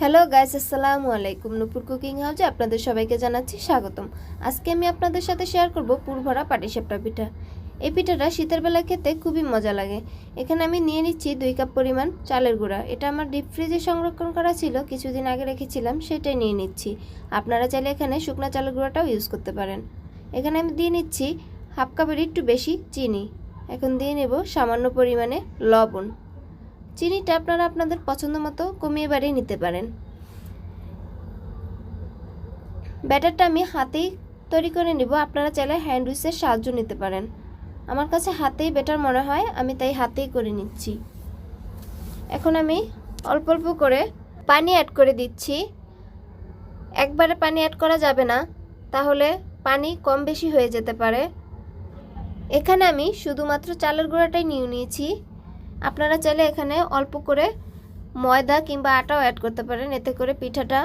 Hello guys, আসসালামু আলাইকুম। নূপুর cooking হাউসে আপনাদের সবাইকে জানাচ্ছি স্বাগতম। আজকে আমি আপনাদের সাথে শেয়ার করব পুরভরা পাটিসাপটা পিঠা। এই পিঠাটা শীতের বেলা খেতে খুবই মজা লাগে। এখানে আমি নিয়ে নিচ্ছি 2 কাপ পরিমাণ চালের গুঁড়া। এটা আমার ডিপ ফ্রিজে সংরক্ষণ করা ছিল, কিছুদিন আগে রেখেছিলাম, সেটাই নিয়ে নিচ্ছি। আপনারা চাইলে এখানে শুকনা চালের গুঁড়াটাও ইউজ করতে পারেন। এখানে আমি দিয়ে নিচ্ছি হাফ কাপের একটু বেশি চিনি। এখন দিয়ে নেব সামান্য পরিমাণে লবণ। চিনিটা আপনারা আপনাদের পছন্দ মতো কমিয়ে বাড়িয়ে নিতে পারেন। ব্যাটারটা আমি হাতেই তৈরি করে নিব, আপনারা চাইলে হ্যান্ড উইচের সাহায্য নিতে পারেন। আমার কাছে হাতেই বেটার মনে হয়, আমি তাই হাতেই করে নিচ্ছি। এখন আমি অল্প অল্প করে পানি অ্যাড করে দিচ্ছি। একবারে পানি অ্যাড করা যাবে না, তাহলে পানি কম বেশি হয়ে যেতে পারে। এখানে আমি শুধুমাত্র চালের গুঁড়াটাই নিয়েছি। আপনারা চাইলে এখানে অল্প করে ময়দা কিংবা আটাও অ্যাড করতে পারেন, এতে করে পিঠাটা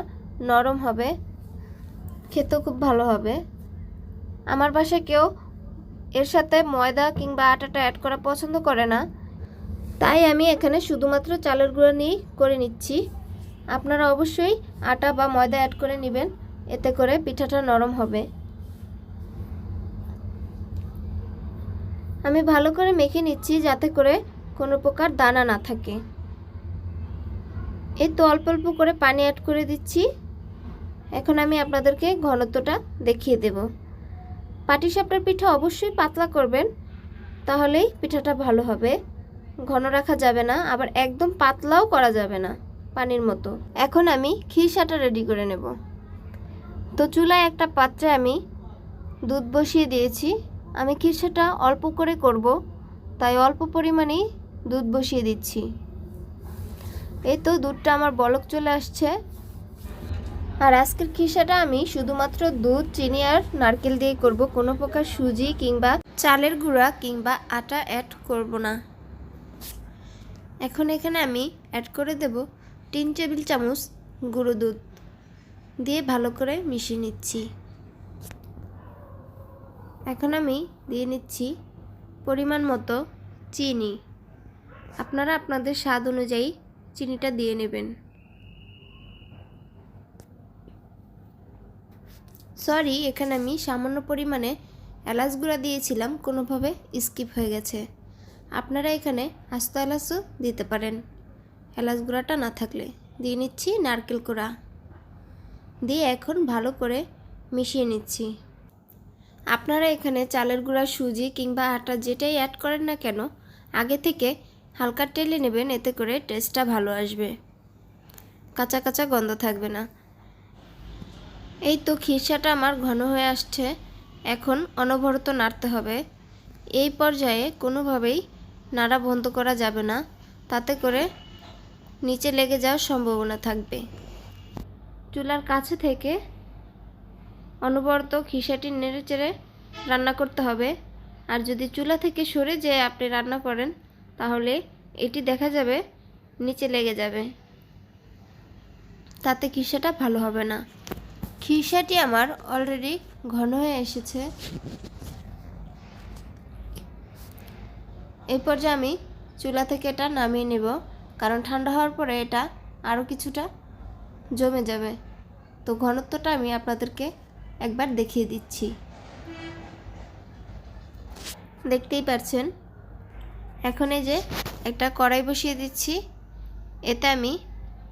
নরম হবে, খেতেও খুব ভালো হবে। আমার বাসায় কেউ এর সাথে ময়দা কিংবা আটাটা অ্যাড করা পছন্দ করে না, তাই আমি এখানে শুধুমাত্র চালের গুঁড়া নিয়েই করে নিচ্ছি। আপনারা অবশ্যই আটা বা ময়দা অ্যাড করে নেবেন, এতে করে পিঠাটা নরম হবে। আমি ভালো করে মেখে নিচ্ছি যাতে করে কোনো প্রকার দানা না থাকে। এই তো অল্প অল্প করে পানি অ্যাড করে দিচ্ছি। এখন আমি আপনাদেরকে ঘনত্বটা দেখিয়ে দেব। পাটিসাপটার পিঠা অবশ্যই পাতলা করবেন, তাহলেই পিঠাটা ভালো হবে। ঘন রাখা যাবে না, আবার একদম পাতলাও করা যাবে না, পানির মতো। এখন আমি খিরসাটা রেডি করে নেব। তো চুলায় একটা পাত্রে আমি দুধ বসিয়ে দিয়েছি। আমি খিরসাটা অল্প করে করব, তাই অল্প পরিমাণেই দুধ বসিয়ে দিচ্ছি। এই তো দুধটা আমার বলক চলে আসছে। আর আজকের খিরসাটা আমি শুধুমাত্র দুধ, চিনি আর নারকেল দিয়ে করব, কোনো প্রকার সুজি কিংবা চালের গুঁড়া কিংবা আটা অ্যাড করব না। এখন এখানে আমি অ্যাড করে দেব 3 টেবিল চামচ গুঁড়ো দুধ, দিয়ে ভালো করে মিশিয়ে নিচ্ছি। এখন আমি দিয়ে নিচ্ছি পরিমাণ মতো চিনি। আপনারা আপনাদের স্বাদ অনুযায়ী চিনিটা দিয়ে নেবেন। সরি, এখানে আমি সামান্য পরিমাণে এলাচ গুঁড়া দিয়েছিলাম, কোনোভাবে স্কিপ হয়ে গেছে। আপনারা এখানে আস্ত এলাচও দিতে পারেন, এলাচ গুঁড়াটা না থাকলে। দিয়ে নিচ্ছি নারকেল কোড়া, দিয়ে এখন ভালো করে মিশিয়ে নিচ্ছি। আপনারা এখানে চালের গুঁড়া, সুজি কিংবা আটা যেটাই অ্যাড করেন না কেন, আগে থেকে হালকা টেলে নেবেন, এতে করে টেস্টটা ভালো আসবে, কাঁচা কাঁচা গন্ধ থাকবে না। এই তো খিরসাটা আমার ঘন হয়ে আসছে। এখন অনবরত নাড়তে হবে। এই পর্যায়ে কোনোভাবেই নাড়া বন্ধ করা যাবে না, তাতে করে নিচে লেগে যাওয়ার সম্ভাবনা থাকবে। চুলার কাছে থেকে অনবরত খিরসাটি নেড়ে চেড়ে রান্না করতে হবে। আর যদি চুলা থেকে সরে যেয়ে আপনি রান্না করেন, তাহলে এটি দেখা যাবে নিচে লেগে যাবে, তাতে খিরসাটা ভালো হবে না। খিরসাটি আমার অলরেডি ঘন হয়ে এসেছে। এই পর্যায়ে আমি চুলা থেকে এটা নামিয়ে নেব, কারণ ঠান্ডা হওয়ার পরে এটা আরও কিছুটা জমে যাবে। তো ঘনত্বটা আমি আপনাদেরকে একবার দেখিয়ে দিচ্ছি। দেখতেই পাচ্ছেন। এখন এই যে একটা কড়াই বসিয়ে দিচ্ছি, এতে আমি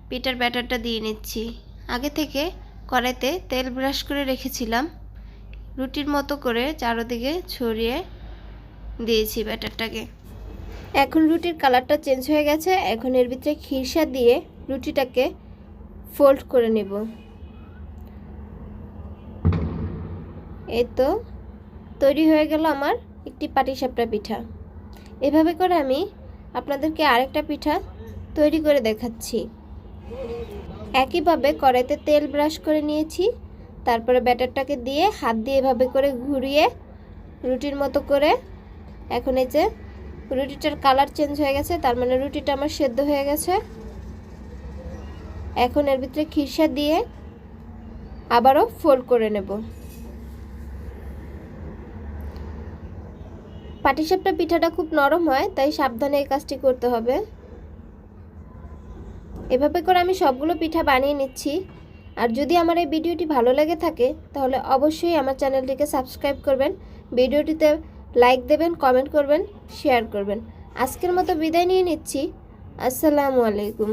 পিঠার ব্যাটারটা দিয়ে নিচ্ছি। আগে থেকে কড়াইতে তেল ব্রাশ করে রেখেছিলাম, রুটির মতো করে চারদিকে ছড়িয়ে দিয়েছি ব্যাটারটাকে। এখন রুটির কালারটা চেঞ্জ হয়ে গেছে। এখন এর ভিতরে খিরসা দিয়ে রুটিটাকে ফোল্ড করে নেব। এই তো তৈরি হয়ে গেল আমার একটি পাটিসাপটা পিঠা। এভাবে করে আমি আপনাদেরকে আরেকটা পিঠা তৈরি করে দেখাচ্ছি। একইভাবে কড়াইতে তেল ব্রাশ করে নিয়েছি, তারপরে ব্যাটারটাকে দিয়ে হাত দিয়ে এভাবে করে ঘুরিয়ে রুটির মতো করে, এখন এই যে রুটিটার কালার চেঞ্জ হয়ে গেছে, তার মানে রুটিটা আমার সেদ্ধ হয়ে গেছে। এখন এর ভিতরে খিরসা দিয়ে আবারও ফোল্ড করে নেব। পাটিসাপটা পিঠাটা খুব নরম হয়, তাই সাবধানে এই কাজটি করতে হবে। এভাবে করে আমি সবগুলো পিঠা বানিয়ে নিচ্ছি। আর যদি আমার এই ভিডিওটি ভালো লেগে থাকে তাহলে অবশ্যই আমার চ্যানেলটিকে সাবস্ক্রাইব করবেন, ভিডিওটিতে লাইক দেবেন, কমেন্ট করবেন, শেয়ার করবেন। আজকের মতো বিদায় নিয়ে নিচ্ছি। আসসালামু আলাইকুম।